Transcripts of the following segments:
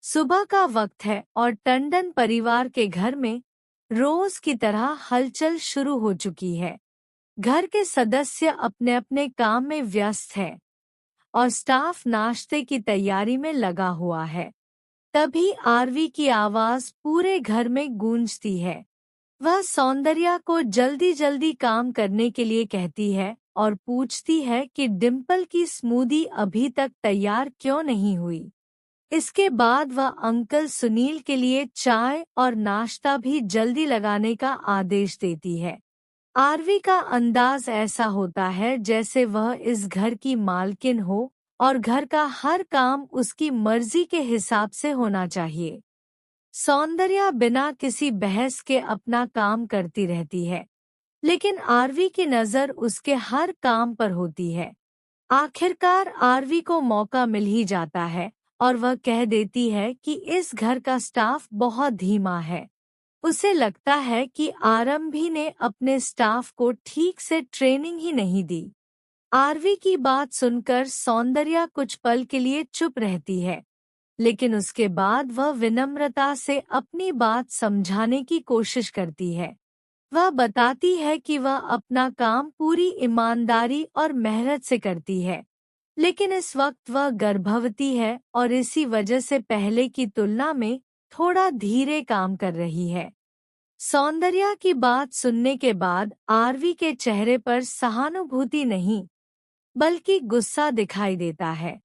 सुबह का वक्त है और टंडन परिवार के घर में रोज की तरह हलचल शुरू हो चुकी है। घर के सदस्य अपने अपने काम में व्यस्त हैं और स्टाफ नाश्ते की तैयारी में लगा हुआ है। तभी आरवी की आवाज पूरे घर में गूंजती है। वह सौंदर्या को जल्दी जल्दी काम करने के लिए कहती है और पूछती है कि डिम्पल की स्मूदी अभी तक तैयार क्यों नहीं हुई। इसके बाद वह अंकल सुनील के लिए चाय और नाश्ता भी जल्दी लगाने का आदेश देती है। आरवी का अंदाज ऐसा होता है जैसे वह इस घर की मालकिन हो और घर का हर काम उसकी मर्जी के हिसाब से होना चाहिए। सौंदर्या बिना किसी बहस के अपना काम करती रहती है, लेकिन आरवी की नज़र उसके हर काम पर होती है। आखिरकार आरवी को मौका मिल ही जाता है और वह कह देती है कि इस घर का स्टाफ बहुत धीमा है। उसे लगता है कि आरंभी ने अपने स्टाफ को ठीक से ट्रेनिंग ही नहीं दी। आरवी की बात सुनकर सौंदर्या कुछ पल के लिए चुप रहती है, लेकिन उसके बाद वह विनम्रता से अपनी बात समझाने की कोशिश करती है। वह बताती है कि वह अपना काम पूरी ईमानदारी और मेहनत से करती है, लेकिन इस वक्त वह गर्भवती है और इसी वजह से पहले की तुलना में थोड़ा धीरे काम कर रही है। सौंदर्या की बात सुनने के बाद आरवी के चेहरे पर सहानुभूति नहीं, बल्कि गुस्सा दिखाई देता है।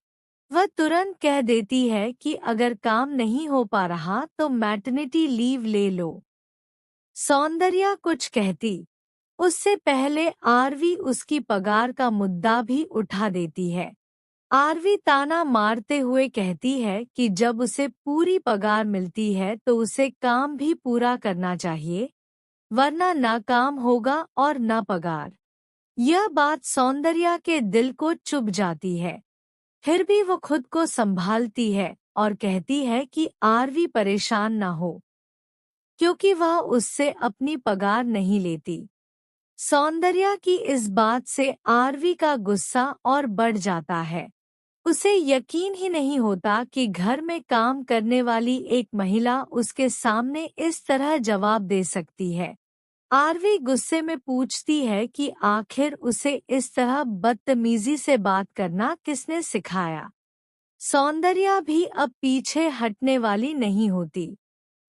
वह तुरंत कह देती है कि अगर काम नहीं हो पा रहा तो मैटरनिटी लीव ले लो। सौंदर्या कुछ कहती उससे पहले आरवी उसकी पगार का मुद्दा भी उठा देती है। आरवी ताना मारते हुए कहती है कि जब उसे पूरी पगार मिलती है तो उसे काम भी पूरा करना चाहिए, वरना ना काम होगा और ना पगार। यह बात सौंदर्या के दिल को चुभ जाती है। फिर भी वो खुद को संभालती है और कहती है कि आरवी परेशान ना हो, क्योंकि वह उससे अपनी पगार नहीं लेती। सौंदर्या की इस बात से आरवी का गुस्सा और बढ़ जाता है। उसे यकीन ही नहीं होता कि घर में काम करने वाली एक महिला उसके सामने इस तरह जवाब दे सकती है। आरवी गुस्से में पूछती है कि आखिर उसे इस तरह बदतमीजी से बात करना किसने सिखाया। सौंदर्या भी अब पीछे हटने वाली नहीं होती।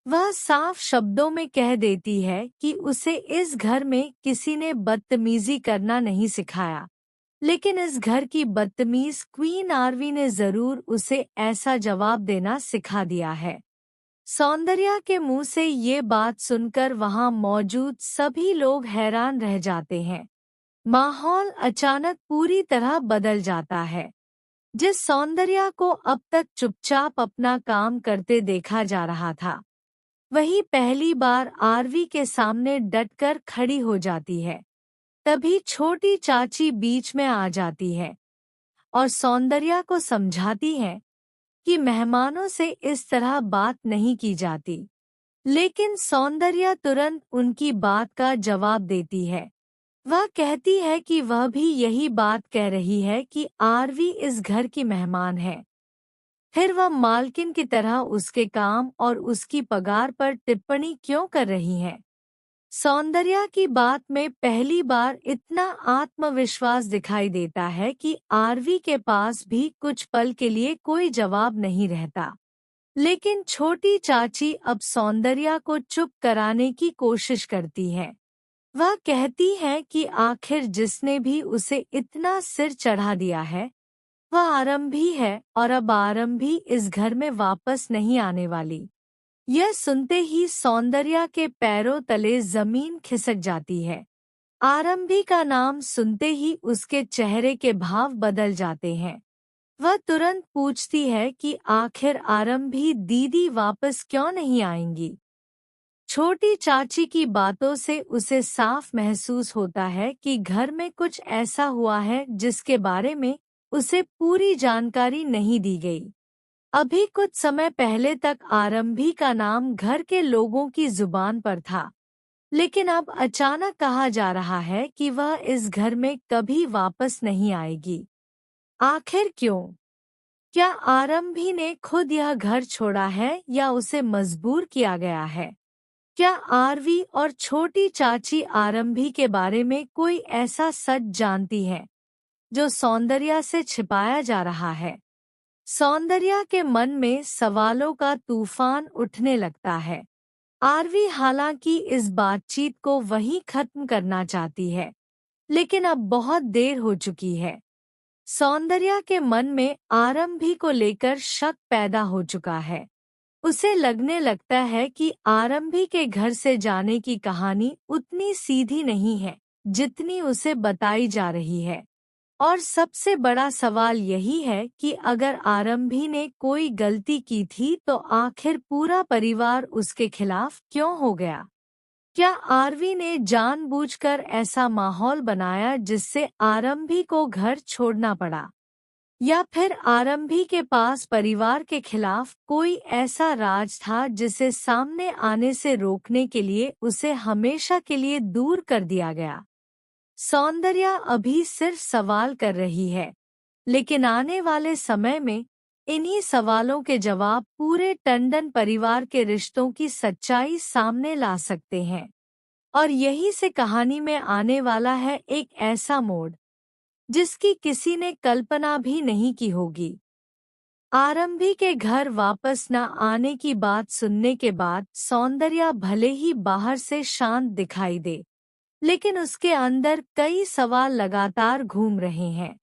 वह साफ शब्दों में कह देती है कि उसे इस घर में किसी ने बदतमीजी करना नहीं सिखाया, लेकिन इस घर की बदतमीज क्वीन आरवी ने जरूर उसे ऐसा जवाब देना सिखा दिया है। सौंदर्या के मुंह से ये बात सुनकर वहां मौजूद सभी लोग हैरान रह जाते हैं। माहौल अचानक पूरी तरह बदल जाता है। जिस सौंदर्या को अब तक चुपचाप अपना काम करते देखा जा रहा था, वही पहली बार आरवी के सामने डटकर खड़ी हो जाती है। तभी छोटी चाची बीच में आ जाती है और सौंदर्या को समझाती है कि मेहमानों से इस तरह बात नहीं की जाती। लेकिन सौंदर्या तुरंत उनकी बात का जवाब देती है। वह कहती है कि वह भी यही बात कह रही है कि आरवी इस घर की मेहमान है। फिर वह मालकिन की तरह उसके काम और उसकी पगार पर टिप्पणी क्यों कर रही है। सौंदर्या की बात में पहली बार इतना आत्मविश्वास दिखाई देता है कि आरवी के पास भी कुछ पल के लिए कोई जवाब नहीं रहता। लेकिन छोटी चाची अब सौंदर्या को चुप कराने की कोशिश करती है। वह कहती है कि आखिर जिसने भी उसे इतना सिर चढ़ा दिया है, वह आरंभी है और अब आरंभी इस घर में वापस नहीं आने वाली। यह सुनते ही सौंदर्या के पैरों तले जमीन खिसक जाती है। आरंभी का नाम सुनते ही उसके चेहरे के भाव बदल जाते हैं। वह तुरंत पूछती है कि आखिर आरंभी दीदी वापस क्यों नहीं आएंगी। छोटी चाची की बातों से उसे साफ महसूस होता है कि घर में कुछ ऐसा हुआ है जिसके बारे में उसे पूरी जानकारी नहीं दी गई। अभी कुछ समय पहले तक आरंभी का नाम घर के लोगों की जुबान पर था, लेकिन अब अचानक कहा जा रहा है कि वह इस घर में कभी वापस नहीं आएगी। आखिर क्यों? क्या आरंभी ने खुद यह घर छोड़ा है या उसे मजबूर किया गया है? क्या आरवी और छोटी चाची आरंभी के बारे में कोई ऐसा सच जानती है जो सौंदर्या से छिपाया जा रहा है? सौंदर्या के मन में सवालों का तूफान उठने लगता है। आरवी हालांकि इस बातचीत को वहीं खत्म करना चाहती है, लेकिन अब बहुत देर हो चुकी है। सौंदर्या के मन में आरंभी को लेकर शक पैदा हो चुका है। उसे लगने लगता है कि आरंभी के घर से जाने की कहानी उतनी सीधी नहीं है जितनी उसे बताई जा रही है। और सबसे बड़ा सवाल यही है कि अगर आरंभी ने कोई गलती की थी तो आखिर पूरा परिवार उसके खिलाफ क्यों हो गया? क्या आरवी ने जानबूझकर ऐसा माहौल बनाया जिससे आरंभी को घर छोड़ना पड़ा? या फिर आरंभी के पास परिवार के खिलाफ कोई ऐसा राज था जिसे सामने आने से रोकने के लिए उसे हमेशा के लिए दूर कर दिया गया? सौंदर्या अभी सिर्फ सवाल कर रही है, लेकिन आने वाले समय में इन्हीं सवालों के जवाब पूरे टंडन परिवार के रिश्तों की सच्चाई सामने ला सकते हैं। और यही से कहानी में आने वाला है एक ऐसा मोड़ जिसकी किसी ने कल्पना भी नहीं की होगी। आरंभी के घर वापस न आने की बात सुनने के बाद सौंदर्या भले ही बाहर से शांत दिखाई दे, लेकिन उसके अंदर कई सवाल लगातार घूम रहे हैं।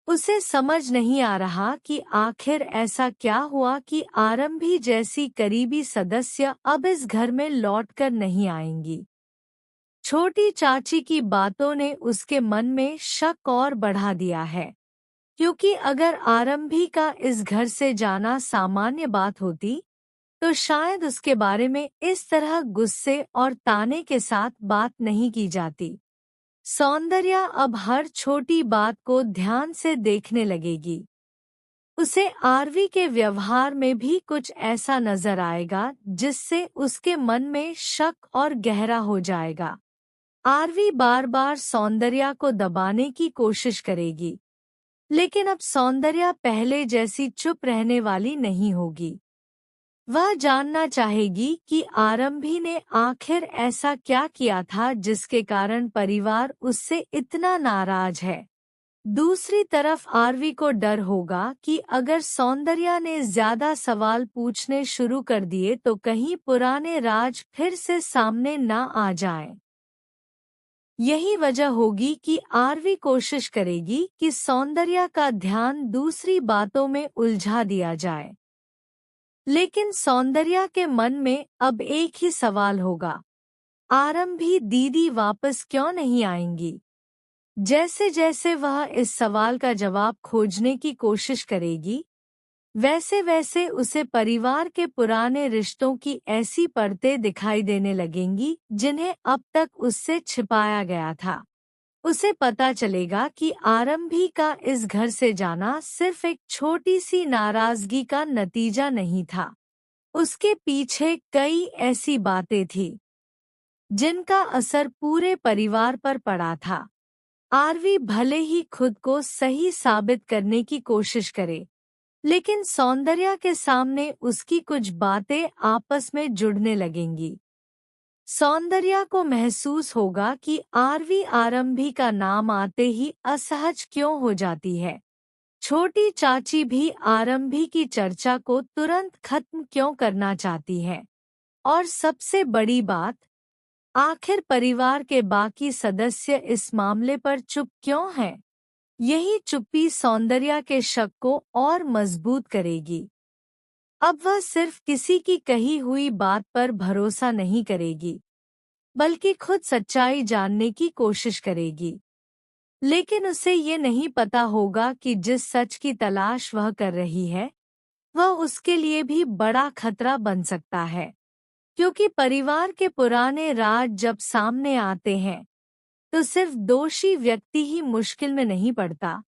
उसे समझ नहीं आ रहा कि आखिर ऐसा क्या हुआ कि आरंभी जैसी करीबी सदस्य अब इस घर में लौटकर नहीं आएंगी। छोटी चाची की बातों ने उसके मन में शक और बढ़ा दिया है, क्योंकि अगर आरंभी का इस घर से जाना सामान्य बात होती तो शायद उसके बारे में इस तरह गुस्से और ताने के साथ बात नहीं की जाती। सौंदर्या अब हर छोटी बात को ध्यान से देखने लगेगी। उसे आरवी के व्यवहार में भी कुछ ऐसा नजर आएगा जिससे उसके मन में शक और गहरा हो जाएगा। आरवी बार बार सौंदर्या को दबाने की कोशिश करेगी, लेकिन अब सौंदर्या पहले जैसी चुप रहने वाली नहीं होगी। वह जानना चाहेगी कि आरंभी ने आखिर ऐसा क्या किया था जिसके कारण परिवार उससे इतना नाराज है। दूसरी तरफ आरवी को डर होगा कि अगर सौंदर्या ने ज्यादा सवाल पूछने शुरू कर दिए तो कहीं पुराने राज फिर से सामने न आ जाएं। यही वजह होगी कि आरवी कोशिश करेगी कि सौंदर्या का ध्यान दूसरी बातों में उलझा दिया जाए। लेकिन सौंदर्या के मन में अब एक ही सवाल होगा, आरंभी दीदी वापस क्यों नहीं आएंगी? जैसे जैसे वह इस सवाल का जवाब खोजने की कोशिश करेगी, वैसे वैसे उसे परिवार के पुराने रिश्तों की ऐसी परतें दिखाई देने लगेंगी जिन्हें अब तक उससे छिपाया गया था। उसे पता चलेगा कि आरंभी का इस घर से जाना सिर्फ एक छोटी सी नाराजगी का नतीजा नहीं था। उसके पीछे कई ऐसी बातें थी जिनका असर पूरे परिवार पर पड़ा था। आरवी भले ही खुद को सही साबित करने की कोशिश करे, लेकिन सौंदर्या के सामने उसकी कुछ बातें आपस में जुड़ने लगेंगी। सौंदर्या को महसूस होगा कि आरवी आरंभी का नाम आते ही असहज क्यों हो जाती है। छोटी चाची भी आरंभी की चर्चा को तुरंत खत्म क्यों करना चाहती है। और सबसे बड़ी बात, आखिर परिवार के बाकी सदस्य इस मामले पर चुप क्यों हैं? यही चुप्पी सौंदर्या के शक को और मजबूत करेगी। अब वह सिर्फ किसी की कही हुई बात पर भरोसा नहीं करेगी, बल्कि खुद सच्चाई जानने की कोशिश करेगी। लेकिन उसे ये नहीं पता होगा कि जिस सच की तलाश वह कर रही है, वह उसके लिए भी बड़ा खतरा बन सकता है। क्योंकि परिवार के पुराने राज जब सामने आते हैं, तो सिर्फ दोषी व्यक्ति ही मुश्किल में नहीं पड़ता,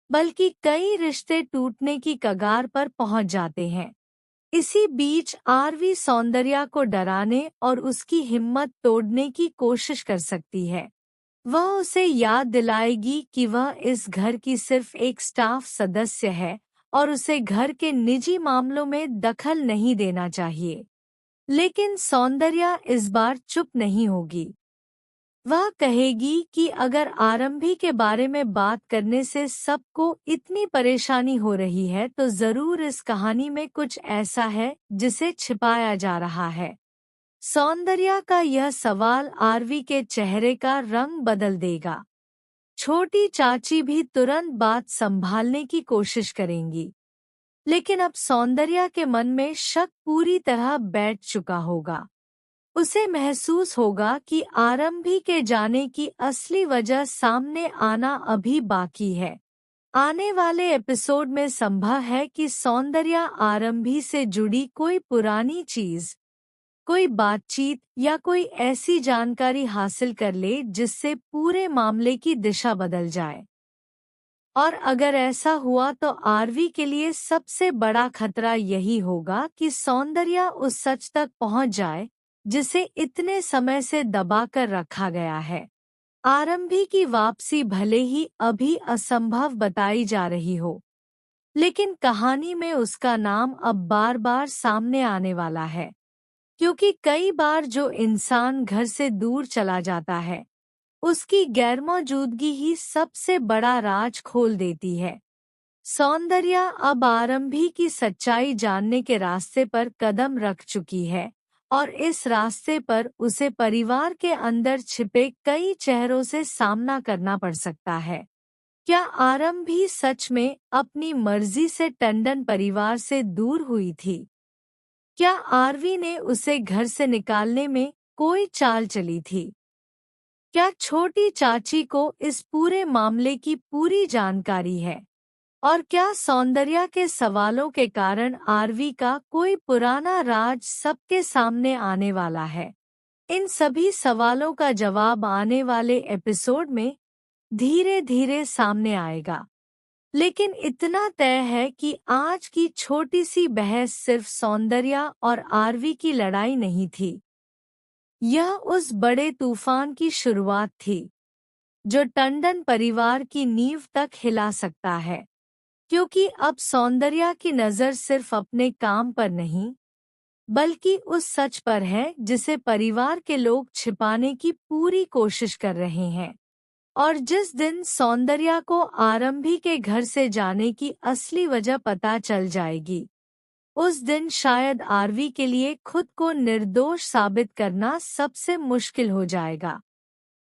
बल्कि कई रिश्ते टूटने की कगार पर पहुंच जाते हैं। इसी बीच आरवी सौंदर्या को डराने और उसकी हिम्मत तोड़ने की कोशिश कर सकती है। वह उसे याद दिलाएगी कि वह इस घर की सिर्फ एक स्टाफ सदस्य है और उसे घर के निजी मामलों में दखल नहीं देना चाहिए। लेकिन सौंदर्या इस बार चुप नहीं होगी। वह कहेगी कि अगर आरंभी के बारे में बात करने से सबको इतनी परेशानी हो रही है तो जरूर इस कहानी में कुछ ऐसा है जिसे छिपाया जा रहा है। सौंदर्या का यह सवाल आरवी के चेहरे का रंग बदल देगा। छोटी चाची भी तुरंत बात संभालने की कोशिश करेंगी, लेकिन अब सौंदर्या के मन में शक पूरी तरह बैठ चुका होगा। उसे महसूस होगा कि आरंभी के जाने की असली वजह सामने आना अभी बाकी है। आने वाले एपिसोड में संभव है कि सौंदर्या आरंभी से जुड़ी कोई पुरानी चीज, कोई बातचीत या कोई ऐसी जानकारी हासिल कर ले जिससे पूरे मामले की दिशा बदल जाए। और अगर ऐसा हुआ तो आरवी के लिए सबसे बड़ा खतरा यही होगा कि सौंदर्या उस सच तक पहुंच जाए जिसे इतने समय से दबाकर रखा गया है। आरंभी की वापसी भले ही अभी असंभव बताई जा रही हो, लेकिन कहानी में उसका नाम अब बार बार सामने आने वाला है, क्योंकि कई बार जो इंसान घर से दूर चला जाता है उसकी गैरमौजूदगी ही सबसे बड़ा राज खोल देती है। सौंदर्या अब आरंभी की सच्चाई जानने के रास्ते पर कदम रख चुकी है और इस रास्ते पर उसे परिवार के अंदर छिपे कई चेहरों से सामना करना पड़ सकता है। क्या आरंभी सच में अपनी मर्जी से टंडन परिवार से दूर हुई थी? क्या आरवी ने उसे घर से निकालने में कोई चाल चली थी? क्या छोटी चाची को इस पूरे मामले की पूरी जानकारी है? और क्या सौंदर्या के सवालों के कारण आरवी का कोई पुराना राज सबके सामने आने वाला है? इन सभी सवालों का जवाब आने वाले एपिसोड में धीरे धीरे सामने आएगा। लेकिन इतना तय है कि आज की छोटी सी बहस सिर्फ सौंदर्या और आरवी की लड़ाई नहीं थी। यह उस बड़े तूफान की शुरुआत थी जो टंडन परिवार की नींव तक हिला सकता है, क्योंकि अब सौंदर्या की नज़र सिर्फ अपने काम पर नहीं बल्कि उस सच पर है जिसे परिवार के लोग छिपाने की पूरी कोशिश कर रहे हैं। और जिस दिन सौंदर्या को आरंभी के घर से जाने की असली वजह पता चल जाएगी, उस दिन शायद आरवी के लिए खुद को निर्दोष साबित करना सबसे मुश्किल हो जाएगा।